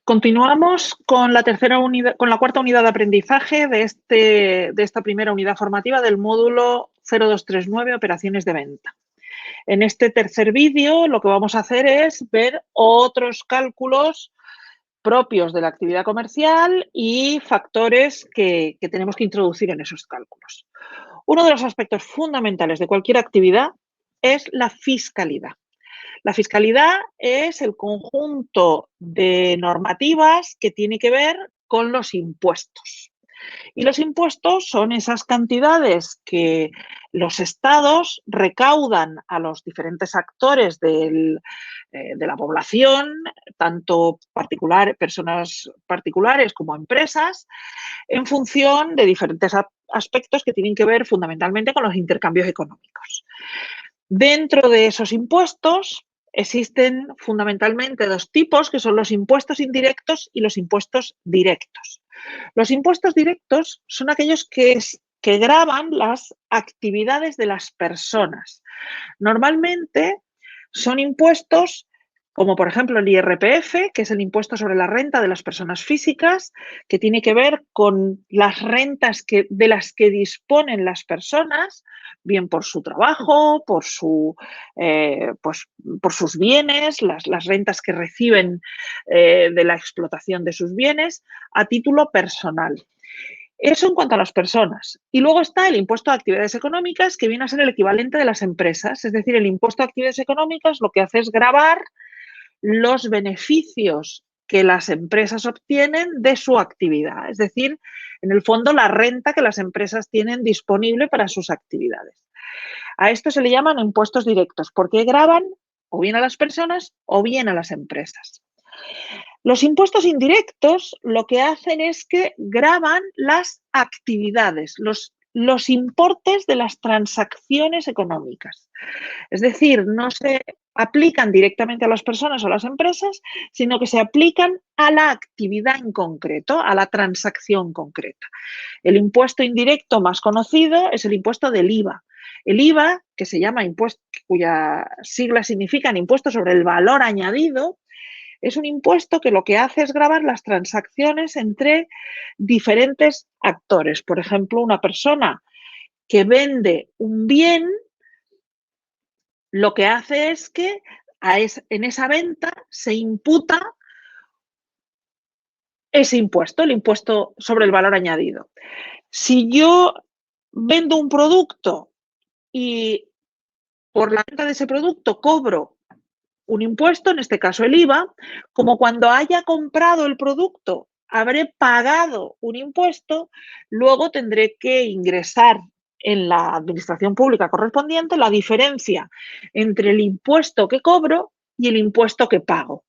Continuamos con la cuarta unidad de aprendizaje de esta primera unidad formativa del módulo 0239, operaciones de venta. En este tercer vídeo lo que vamos a hacer es ver otros cálculos propios de la actividad comercial y factores que tenemos que introducir en esos cálculos. Uno de los aspectos fundamentales de cualquier actividad es la fiscalidad. La fiscalidad es el conjunto de normativas que tiene que ver con los impuestos. Y los impuestos son esas cantidades que los estados recaudan a los diferentes actores de la población, tanto personas particulares como empresas, en función de diferentes aspectos que tienen que ver fundamentalmente con los intercambios económicos. Dentro de esos impuestos existen fundamentalmente dos tipos, que son los impuestos indirectos y los impuestos directos. Los impuestos directos son aquellos que gravan las actividades de las personas. Normalmente son impuestos como, por ejemplo, el IRPF, que es el impuesto sobre la renta de las personas físicas, que tiene que ver con las rentas de las que disponen las personas, bien por su trabajo, por sus bienes, las rentas que reciben de la explotación de sus bienes a título personal. Eso en cuanto a las personas. Y luego está el impuesto a actividades económicas, que viene a ser el equivalente de las empresas. Es decir, el impuesto a actividades económicas lo que hace es gravar los beneficios que las empresas obtienen de su actividad. Es decir, en el fondo, la renta que las empresas tienen disponible para sus actividades. A esto se le llaman impuestos directos, porque gravan o bien a las personas o bien a las empresas. Los impuestos indirectos lo que hacen es que gravan las actividades, los importes de las transacciones económicas. Es decir, no se aplican directamente a las personas o a las empresas, sino que se aplican a la actividad en concreto, a la transacción concreta. El impuesto indirecto más conocido es el impuesto del IVA. El IVA, que se llama impuesto, cuyas siglas significan impuesto sobre el valor añadido, es un impuesto que lo que hace es gravar las transacciones entre diferentes actores. Por ejemplo, una persona que vende un bien, lo que hace es que en esa venta se imputa ese impuesto, el impuesto sobre el valor añadido. Si yo vendo un producto y por la venta de ese producto cobro un impuesto, en este caso el IVA, como cuando haya comprado el producto habré pagado un impuesto, luego tendré que ingresar en la administración pública correspondiente la diferencia entre el impuesto que cobro y el impuesto que pago.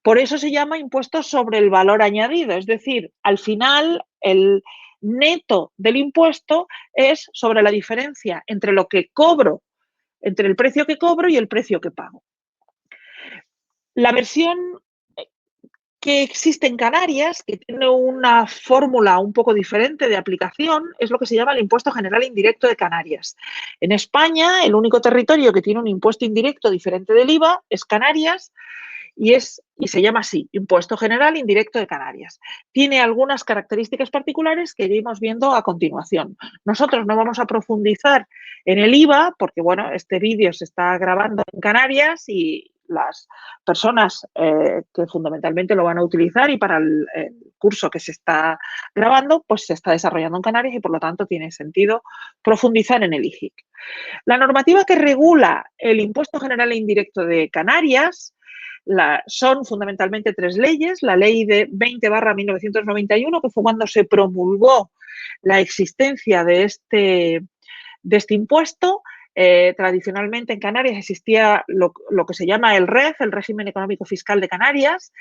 Por eso se llama impuesto sobre el valor añadido, es decir, al final el neto del impuesto es sobre la diferencia entre lo que cobro, entre el precio que cobro y el precio que pago. La versión que existe en Canarias, que tiene una fórmula un poco diferente de aplicación, es lo que se llama el impuesto general indirecto de Canarias. En España, el único territorio que tiene un impuesto indirecto diferente del IVA es Canarias y se llama así, impuesto general indirecto de Canarias. Tiene algunas características particulares que iremos viendo a continuación. Nosotros no vamos a profundizar en el IVA porque, bueno, este vídeo se está grabando en Canarias y las personas que fundamentalmente lo van a utilizar y para el curso que se está grabando, pues se está desarrollando en Canarias y por lo tanto tiene sentido profundizar en el IGIC. La normativa que regula el impuesto general e indirecto de Canarias son fundamentalmente tres leyes. La ley de 20/1991, que fue cuando se promulgó la existencia de este impuesto. Tradicionalmente en Canarias existía lo que se llama el REF, el Régimen Económico Fiscal de Canarias,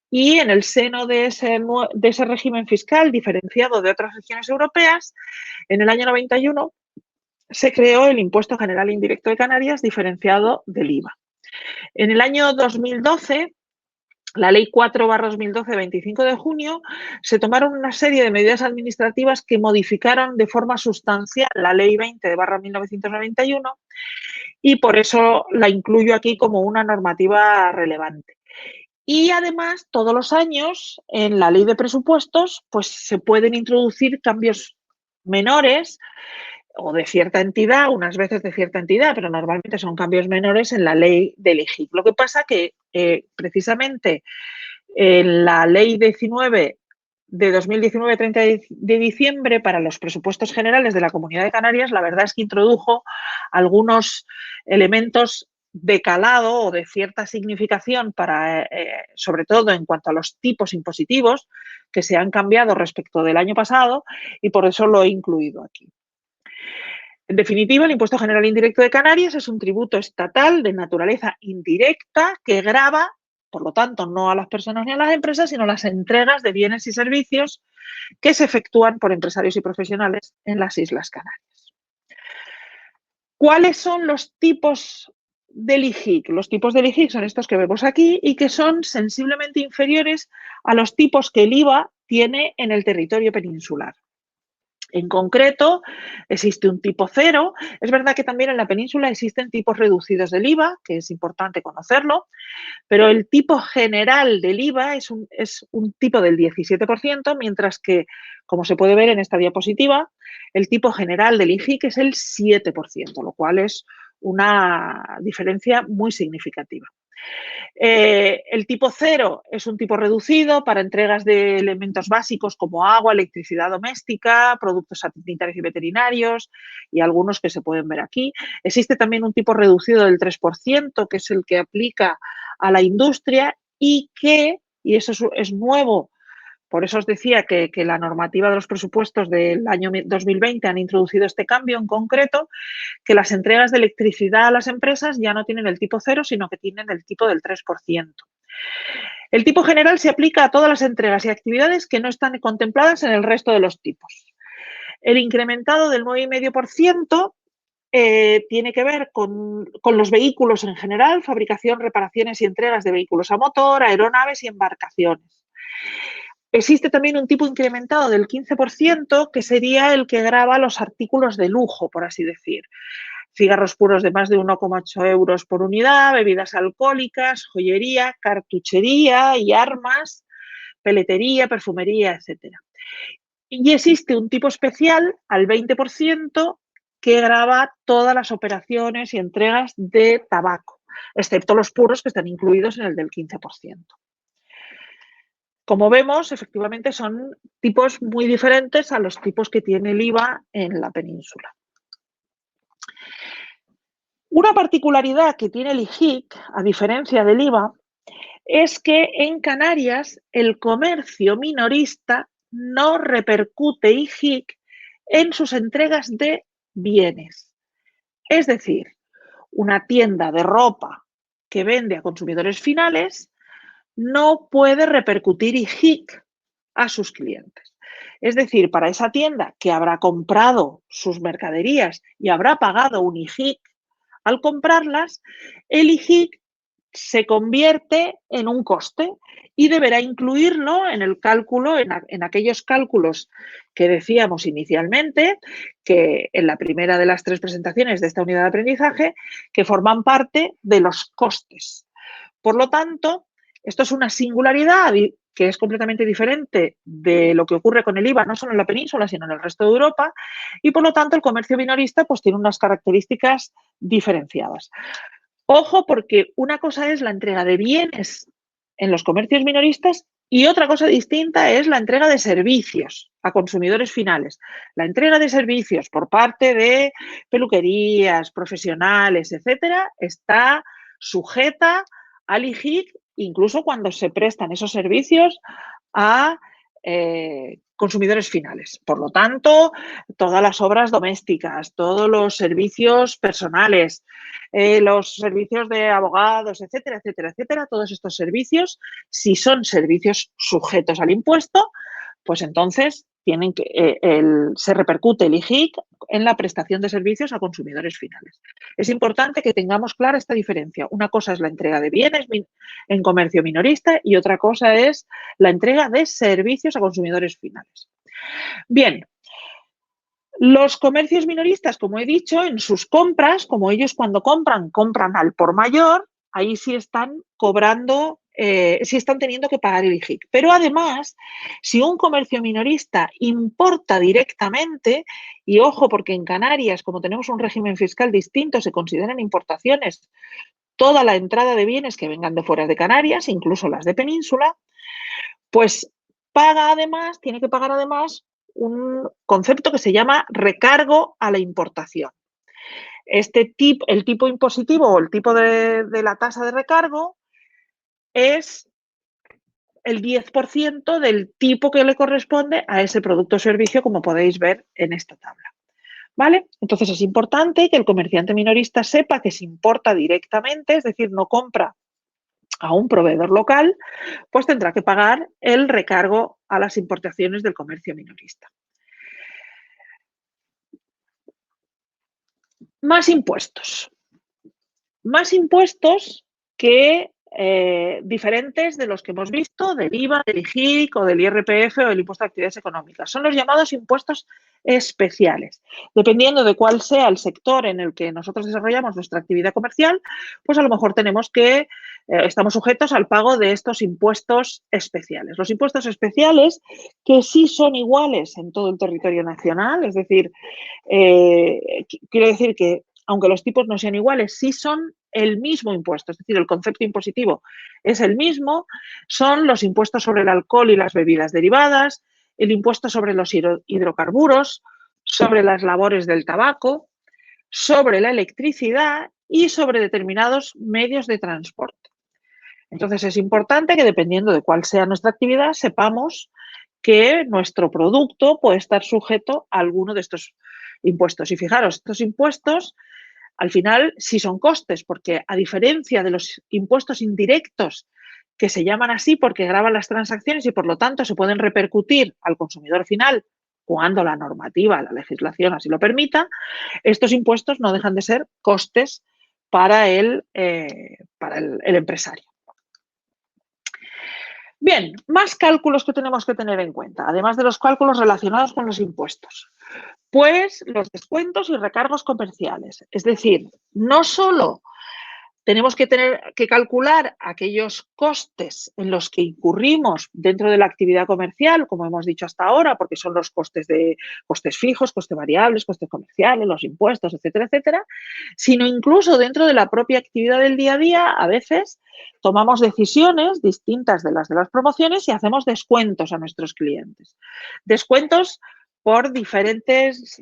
y en el seno de ese régimen fiscal, diferenciado de otras regiones europeas, en el año 91 se creó el Impuesto General Indirecto de Canarias, diferenciado del IVA. En el año 2012, la Ley 4/2012, de 25 de junio, se tomaron una serie de medidas administrativas que modificaron de forma sustancial la Ley 20/1991 y por eso la incluyo aquí como una normativa relevante. Y además, todos los años, en la ley de presupuestos, pues se pueden introducir cambios menores o de cierta entidad, unas veces de cierta entidad, pero normalmente son cambios menores en la ley del IGIC. Lo que pasa que precisamente en la ley 19 de 2019, 30 de diciembre, para los presupuestos generales de la Comunidad de Canarias, la verdad es que introdujo algunos elementos de calado o de cierta significación para, sobre todo en cuanto a los tipos impositivos que se han cambiado respecto del año pasado, y por eso lo he incluido aquí. En definitiva, el Impuesto General Indirecto de Canarias es un tributo estatal de naturaleza indirecta que grava, por lo tanto, no a las personas ni a las empresas, sino las entregas de bienes y servicios que se efectúan por empresarios y profesionales en las Islas Canarias. ¿Cuáles son los tipos del IGIC? Los tipos del IGIC son estos que vemos aquí y que son sensiblemente inferiores a los tipos que el IVA tiene en el territorio peninsular. En concreto, existe un tipo cero. Es verdad que también en la península existen tipos reducidos del IVA, que es importante conocerlo, pero el tipo general del IVA es un tipo del 17%, mientras que, como se puede ver en esta diapositiva, el tipo general del IGIC es el 7%, lo cual es una diferencia muy significativa. El tipo cero es un tipo reducido para entregas de elementos básicos como agua, electricidad doméstica, productos sanitarios y veterinarios y algunos que se pueden ver aquí. Existe también un tipo reducido del 3%, que es el que aplica a la industria y que, y eso es nuevo, por eso os decía que la normativa de los presupuestos del año 2020 han introducido este cambio en concreto, que las entregas de electricidad a las empresas ya no tienen el tipo cero, sino que tienen el tipo del 3%. El tipo general se aplica a todas las entregas y actividades que no están contempladas en el resto de los tipos. El incrementado del 9,5% tiene que ver con los vehículos en general, fabricación, reparaciones y entregas de vehículos a motor, aeronaves y embarcaciones. Existe también un tipo incrementado del 15%, que sería el que grava los artículos de lujo, por así decir. Cigarros puros de más de 1,8 euros por unidad, bebidas alcohólicas, joyería, cartuchería y armas, peletería, perfumería, etc. Y existe un tipo especial al 20% que grava todas las operaciones y entregas de tabaco, excepto los puros que están incluidos en el del 15%. Como vemos, efectivamente son tipos muy diferentes a los tipos que tiene el IVA en la península. Una particularidad que tiene el IGIC, a diferencia del IVA, es que en Canarias el comercio minorista no repercute IGIC en sus entregas de bienes. Es decir, una tienda de ropa que vende a consumidores finales no puede repercutir IGIC a sus clientes. Es decir, para esa tienda que habrá comprado sus mercaderías y habrá pagado un IGIC al comprarlas, el IGIC se convierte en un coste y deberá incluirlo en el cálculo, en aquellos cálculos que decíamos inicialmente, que en la primera de las 3 presentaciones de esta unidad de aprendizaje, que forman parte de los costes. Por lo tanto, esto es una singularidad que es completamente diferente de lo que ocurre con el IVA, no solo en la península, sino en el resto de Europa, y por lo tanto el comercio minorista pues, tiene unas características diferenciadas. Ojo, porque una cosa es la entrega de bienes en los comercios minoristas y otra cosa distinta es la entrega de servicios a consumidores finales. La entrega de servicios por parte de peluquerías, profesionales, etcétera, está sujeta al IGIC, incluso cuando se prestan esos servicios a consumidores finales. Por lo tanto, todas las obras domésticas, todos los servicios personales, los servicios de abogados, etcétera, etcétera, etcétera, todos estos servicios, si son servicios sujetos al impuesto, pues entonces se repercute el IGIC en la prestación de servicios a consumidores finales. Es importante que tengamos clara esta diferencia. Una cosa es la entrega de bienes en comercio minorista y otra cosa es la entrega de servicios a consumidores finales. Bien, los comercios minoristas, como he dicho, en sus compras, como ellos cuando compran al por mayor, ahí sí están cobrando si están teniendo que pagar el IGIC. Pero además, si un comercio minorista importa directamente, y ojo, porque en Canarias, como tenemos un régimen fiscal distinto, se consideran importaciones toda la entrada de bienes que vengan de fuera de Canarias, incluso las de península, pues tiene que pagar además un concepto que se llama recargo a la importación. El tipo impositivo o el tipo de la tasa de recargo es el 10% del tipo que le corresponde a ese producto o servicio, como podéis ver en esta tabla. ¿Vale? Entonces es importante que el comerciante minorista sepa que se importa directamente, es decir, no compra a un proveedor local, pues tendrá que pagar el recargo a las importaciones del comercio minorista. Más impuestos. Más impuestos que diferentes de los que hemos visto, del IVA, del IGIC o del IRPF o del impuesto de actividades económicas. Son los llamados impuestos especiales. Dependiendo de cuál sea el sector en el que nosotros desarrollamos nuestra actividad comercial, pues a lo mejor estamos sujetos al pago de estos impuestos especiales. Los impuestos especiales, que sí son iguales en todo el territorio nacional, es decir, quiero decir que aunque los tipos no sean iguales, sí son el mismo impuesto, es decir, el concepto impositivo es el mismo, son los impuestos sobre el alcohol y las bebidas derivadas, el impuesto sobre los hidrocarburos, sobre las labores del tabaco, sobre la electricidad y sobre determinados medios de transporte. Entonces es importante que dependiendo de cuál sea nuestra actividad, sepamos que nuestro producto puede estar sujeto a alguno de estos impuestos. Y fijaros, estos impuestos al final sí son costes, porque a diferencia de los impuestos indirectos, que se llaman así porque gravan las transacciones y por lo tanto se pueden repercutir al consumidor final cuando la normativa, la legislación así lo permita, estos impuestos no dejan de ser costes para el empresario. Bien, más cálculos que tenemos que tener en cuenta, además de los cálculos relacionados con los impuestos. Pues los descuentos y recargos comerciales. Es decir, no solo tenemos que tener que calcular aquellos costes en los que incurrimos dentro de la actividad comercial, como hemos dicho hasta ahora, porque son los costes fijos, costes variables, costes comerciales, los impuestos, etcétera, etcétera, sino incluso dentro de la propia actividad del día a día, a veces tomamos decisiones distintas de las promociones y hacemos descuentos a nuestros clientes. Descuentos por diferentes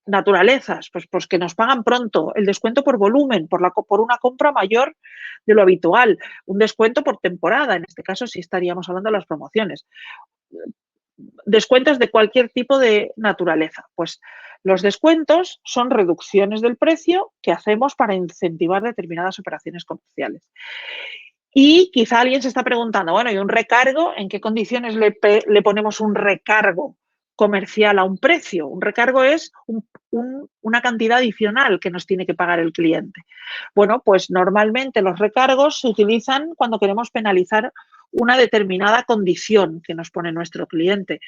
naturalezas, pues que nos pagan pronto, el descuento por volumen, por una compra mayor de lo habitual, un descuento por temporada, en este caso sí estaríamos hablando de las promociones. Descuentos de cualquier tipo de naturaleza. Pues los descuentos son reducciones del precio que hacemos para incentivar determinadas operaciones comerciales. Y quizá alguien se está preguntando, bueno, ¿y un recargo? ¿En qué condiciones le ponemos un recargo comercial a un precio? Un recargo es una cantidad adicional que nos tiene que pagar el cliente. Bueno, pues normalmente los recargos se utilizan cuando queremos penalizar una determinada condición que nos pone nuestro cliente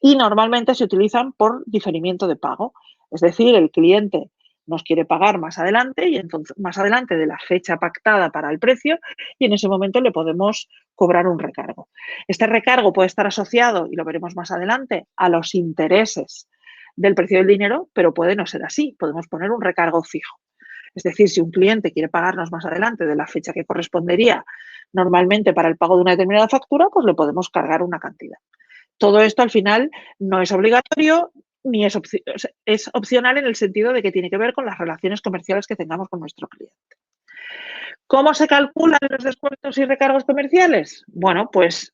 y normalmente se utilizan por diferimiento de pago. Es decir, el cliente nos quiere pagar más adelante y entonces más adelante de la fecha pactada para el precio y en ese momento le podemos cobrar un recargo. Este recargo puede estar asociado, y lo veremos más adelante, a los intereses del precio del dinero, pero puede no ser así. Podemos poner un recargo fijo. Es decir, si un cliente quiere pagarnos más adelante de la fecha que correspondería normalmente para el pago de una determinada factura, pues le podemos cargar una cantidad. Todo esto al final no es obligatorio ni es opcional en el sentido de que tiene que ver con las relaciones comerciales que tengamos con nuestro cliente. ¿Cómo se calculan los descuentos y recargos comerciales? Bueno, pues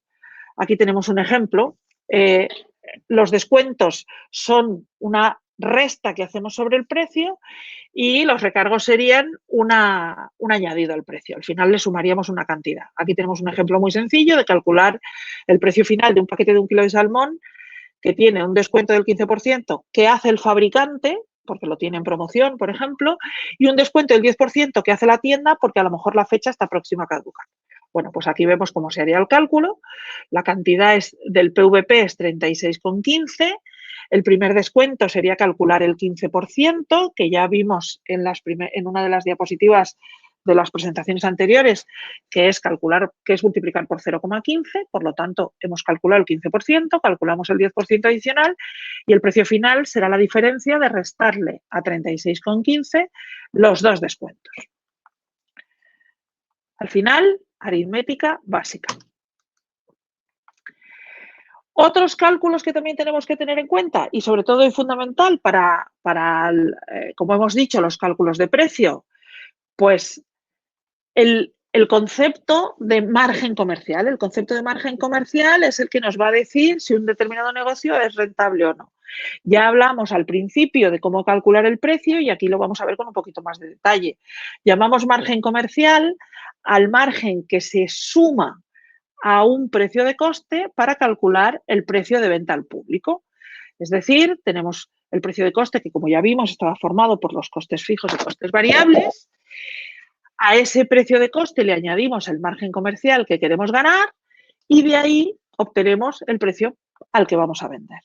aquí tenemos un ejemplo. Los descuentos son una resta que hacemos sobre el precio y los recargos serían un añadido al precio. Al final le sumaríamos una cantidad. Aquí tenemos un ejemplo muy sencillo de calcular el precio final de un paquete de 1 kilo de salmón que tiene un descuento del 15% que hace el fabricante, porque lo tiene en promoción, por ejemplo, y un descuento del 10% que hace la tienda porque a lo mejor la fecha está próxima a caducar. Bueno, pues aquí vemos cómo se haría el cálculo. La cantidad del PVP es 36,15. El primer descuento sería calcular el 15%, que ya vimos en una de las diapositivas de las presentaciones anteriores, que es multiplicar por 0,15, por lo tanto, hemos calculado el 15%, calculamos el 10% adicional y el precio final será la diferencia de restarle a 36,15 los dos descuentos. Al final, aritmética básica. Otros cálculos que también tenemos que tener en cuenta y sobre todo es fundamental para como hemos dicho, los cálculos de precio, pues el concepto de margen comercial. El concepto de margen comercial es el que nos va a decir si un determinado negocio es rentable o no. Ya hablamos al principio de cómo calcular el precio y aquí lo vamos a ver con un poquito más de detalle. Llamamos margen comercial al margen que se suma a un precio de coste para calcular el precio de venta al público. Es decir, tenemos el precio de coste que, como ya vimos, estaba formado por los costes fijos y costes variables. A ese precio de coste le añadimos el margen comercial que queremos ganar y de ahí obtenemos el precio al que vamos a vender.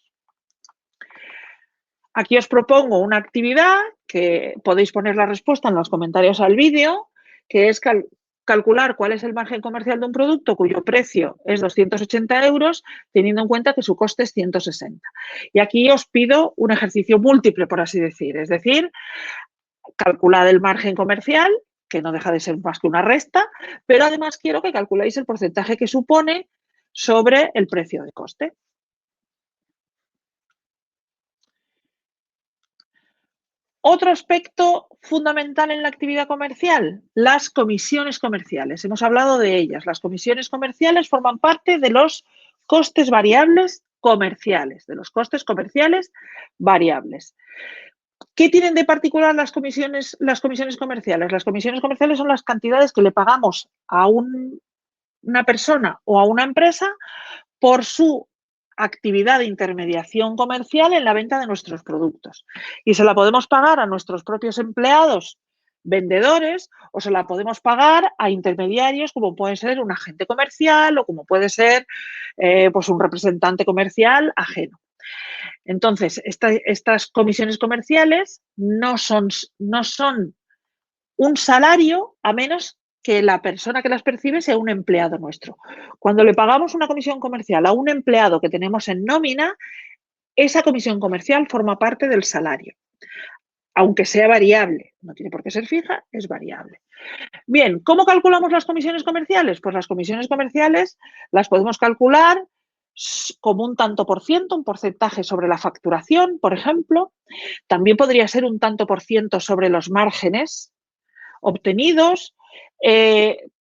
Aquí os propongo una actividad que podéis poner la respuesta en los comentarios al vídeo, que es calcular cuál es el margen comercial de un producto cuyo precio es 280 euros, teniendo en cuenta que su coste es 160. Y aquí os pido un ejercicio múltiple, por así decir. Es decir, calculad el margen comercial, que no deja de ser más que una resta, pero además quiero que calculéis el porcentaje que supone sobre el precio de coste. Otro aspecto fundamental en la actividad comercial, las comisiones comerciales. Hemos hablado de ellas. Las comisiones comerciales forman parte de los costes variables comerciales, de los costes comerciales variables. ¿Qué tienen de particular las comisiones comerciales? Las comisiones comerciales son las cantidades que le pagamos a una persona o a una empresa por su actividad de intermediación comercial en la venta de nuestros productos. Y se la podemos pagar a nuestros propios empleados vendedores o se la podemos pagar a intermediarios como puede ser un agente comercial o como puede ser pues un representante comercial ajeno. Entonces, estas comisiones comerciales no son un salario a menos que la persona que las percibe sea un empleado nuestro. Cuando le pagamos una comisión comercial a un empleado que tenemos en nómina, esa comisión comercial forma parte del salario, aunque sea variable. No tiene por qué ser fija, es variable. Bien, ¿cómo calculamos las comisiones comerciales? Pues las comisiones comerciales las podemos calcular como un tanto por ciento, un porcentaje sobre la facturación, por ejemplo. También podría ser un tanto por ciento sobre los márgenes obtenidos.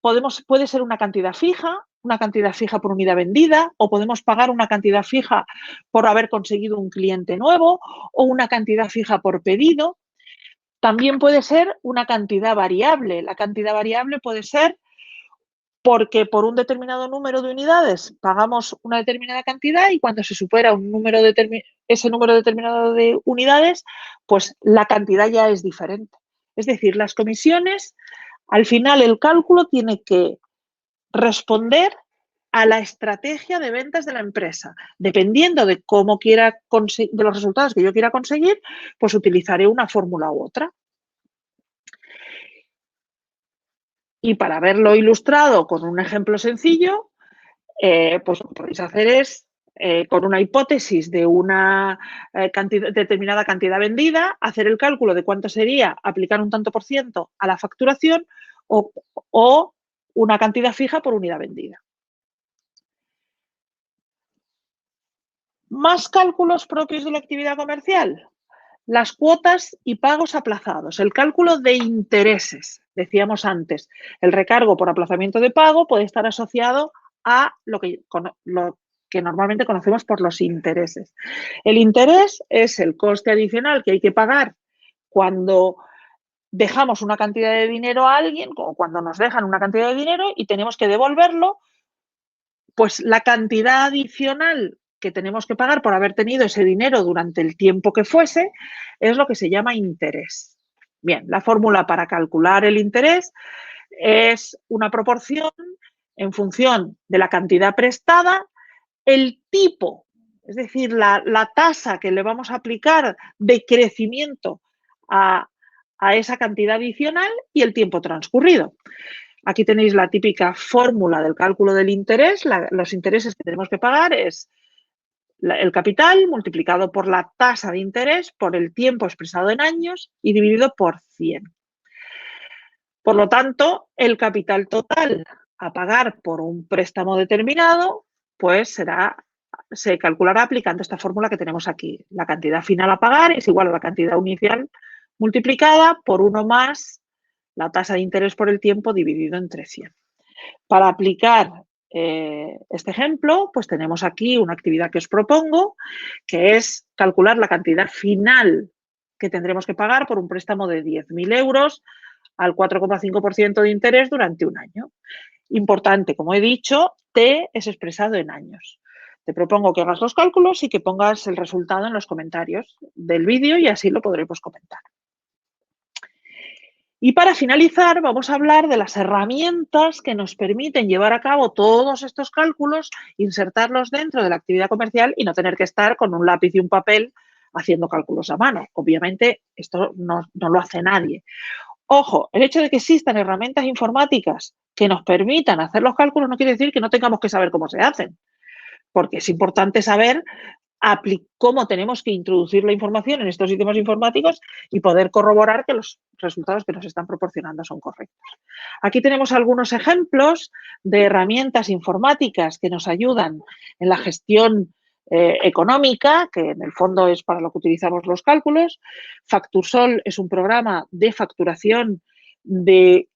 Puede ser una cantidad fija por unidad vendida, o podemos pagar una cantidad fija por haber conseguido un cliente nuevo o una cantidad fija por pedido. También puede ser una cantidad variable. La cantidad variable puede ser porque por un determinado número de unidades pagamos una determinada cantidad y cuando se supera ese número determinado de unidades, pues la cantidad ya es diferente. Es decir, las comisiones, al final el cálculo tiene que responder a la estrategia de ventas de la empresa. Dependiendo de cómo quiera de los resultados que yo quiera conseguir, pues utilizaré una fórmula u otra. Y para verlo ilustrado con un ejemplo sencillo, pues lo que podéis hacer es, con una hipótesis de una determinada cantidad vendida, hacer el cálculo de cuánto sería aplicar un tanto por ciento a la facturación o una cantidad fija por unidad vendida. Más cálculos propios de la actividad comercial. Las cuotas y pagos aplazados, el cálculo de intereses. Decíamos antes, el recargo por aplazamiento de pago puede estar asociado a lo que normalmente conocemos por los intereses. El interés es el coste adicional que hay que pagar cuando dejamos una cantidad de dinero a alguien o cuando nos dejan una cantidad de dinero y tenemos que devolverlo, pues la cantidad adicional que tenemos que pagar por haber tenido ese dinero durante el tiempo que fuese es lo que se llama interés. Bien, la fórmula para calcular el interés es una proporción en función de la cantidad prestada, el tipo, es decir, la tasa que le vamos a aplicar de crecimiento a a esa cantidad adicional y el tiempo transcurrido. Aquí tenéis la típica fórmula del cálculo del interés. Los intereses que tenemos que pagar es el capital multiplicado por la tasa de interés por el tiempo expresado en años y dividido por 100. Por lo tanto, el capital total a pagar por un préstamo determinado, pues se calculará aplicando esta fórmula que tenemos aquí. La cantidad final a pagar es igual a la cantidad inicial multiplicada por 1 más la tasa de interés por el tiempo dividido entre 100. Para aplicar este ejemplo, pues tenemos aquí una actividad que os propongo, que es calcular la cantidad final que tendremos que pagar por un préstamo de 10.000 euros al 4,5% de interés durante un año. Importante, como he dicho, T es expresado en años. Te propongo que hagas los cálculos y que pongas el resultado en los comentarios del vídeo y así lo podremos comentar. Y para finalizar, vamos a hablar de las herramientas que nos permiten llevar a cabo todos estos cálculos, insertarlos dentro de la actividad comercial y no tener que estar con un lápiz y un papel haciendo cálculos a mano. Obviamente, esto no lo hace nadie. Ojo, el hecho de que existan herramientas informáticas que nos permitan hacer los cálculos no quiere decir que no tengamos que saber cómo se hacen, porque es importante saber cómo tenemos que introducir la información en estos sistemas informáticos y poder corroborar que los resultados que nos están proporcionando son correctos. Aquí tenemos algunos ejemplos de herramientas informáticas que nos ayudan en la gestión económica, que en el fondo es para lo que utilizamos los cálculos. Factursol es un programa de facturación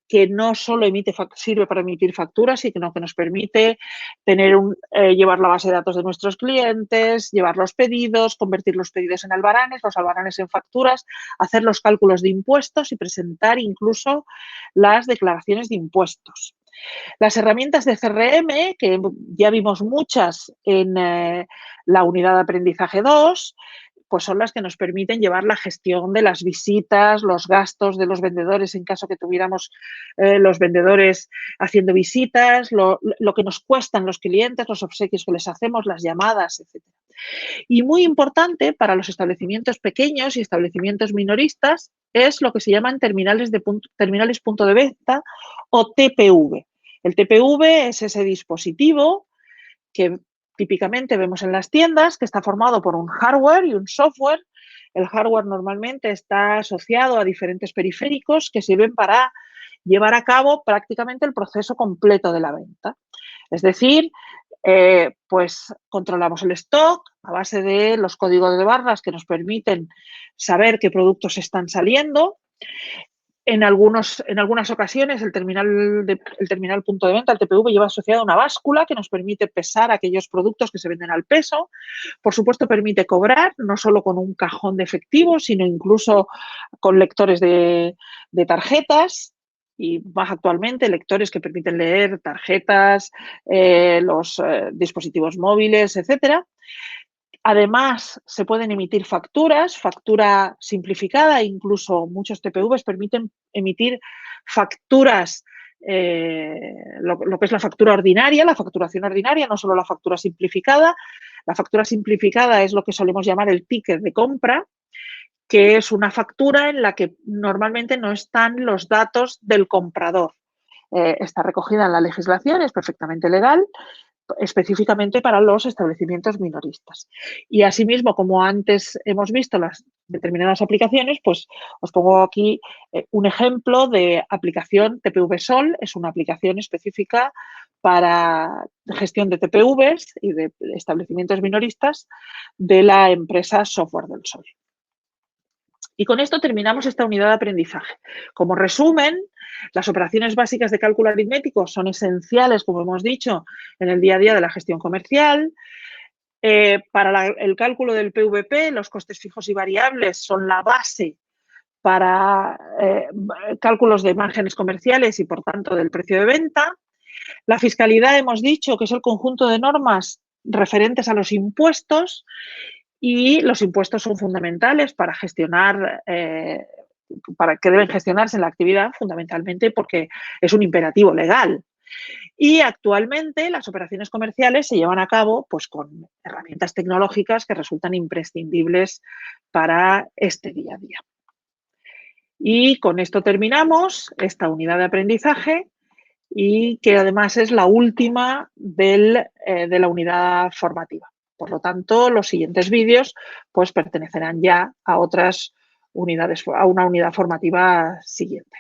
que no solo sirve para emitir facturas, sino que nos permite llevar la base de datos de nuestros clientes, llevar los pedidos, convertir los pedidos en albaranes, los albaranes en facturas, hacer los cálculos de impuestos y presentar incluso las declaraciones de impuestos. Las herramientas de CRM, que ya vimos muchas en la unidad de aprendizaje 2, pues son las que nos permiten llevar la gestión de las visitas, los gastos de los vendedores en caso que tuviéramos los vendedores haciendo visitas, lo que nos cuestan los clientes, los obsequios que les hacemos, las llamadas, etc. Y muy importante para los establecimientos pequeños y establecimientos minoristas es lo que se llaman terminales punto de venta o TPV. El TPV es ese dispositivo que típicamente vemos en las tiendas, que está formado por un hardware y un software. El hardware normalmente está asociado a diferentes periféricos que sirven para llevar a cabo prácticamente el proceso completo de la venta. Es decir, pues controlamos el stock a base de los códigos de barras que nos permiten saber qué productos están saliendo. En algunas ocasiones el terminal punto de venta, el TPV, lleva asociado una báscula que nos permite pesar aquellos productos que se venden al peso. Por supuesto, permite cobrar, no solo con un cajón de efectivo, sino incluso con lectores de tarjetas y más actualmente lectores que permiten leer tarjetas, los dispositivos móviles, etcétera. Además, se pueden emitir factura simplificada, incluso muchos TPVs permiten emitir facturas, lo que es la factura ordinaria, la facturación ordinaria, no solo la factura simplificada. La factura simplificada es lo que solemos llamar el ticket de compra, que es una factura en la que normalmente no están los datos del comprador. Está recogida en la legislación, es perfectamente legal, específicamente para los establecimientos minoristas. Y asimismo, como antes hemos visto las determinadas aplicaciones, pues os pongo aquí un ejemplo de aplicación TPV Sol. Es una aplicación específica para gestión de TPVs y de establecimientos minoristas de la empresa Software del Sol. Y con esto terminamos esta unidad de aprendizaje. Como resumen, las operaciones básicas de cálculo aritmético son esenciales, como hemos dicho, en el día a día de la gestión comercial. Para el cálculo del PVP, los costes fijos y variables son la base para cálculos de márgenes comerciales y, por tanto, del precio de venta. La fiscalidad, hemos dicho, que es el conjunto de normas referentes a los impuestos. Y los impuestos son fundamentales para gestionar, para que deben gestionarse en la actividad, fundamentalmente porque es un imperativo legal. Y actualmente las operaciones comerciales se llevan a cabo pues, con herramientas tecnológicas que resultan imprescindibles para este día a día. Y con esto terminamos esta unidad de aprendizaje y que además es la última de la unidad formativa. Por lo tanto, los siguientes vídeos pues pertenecerán ya a otras unidades, a una unidad formativa siguiente.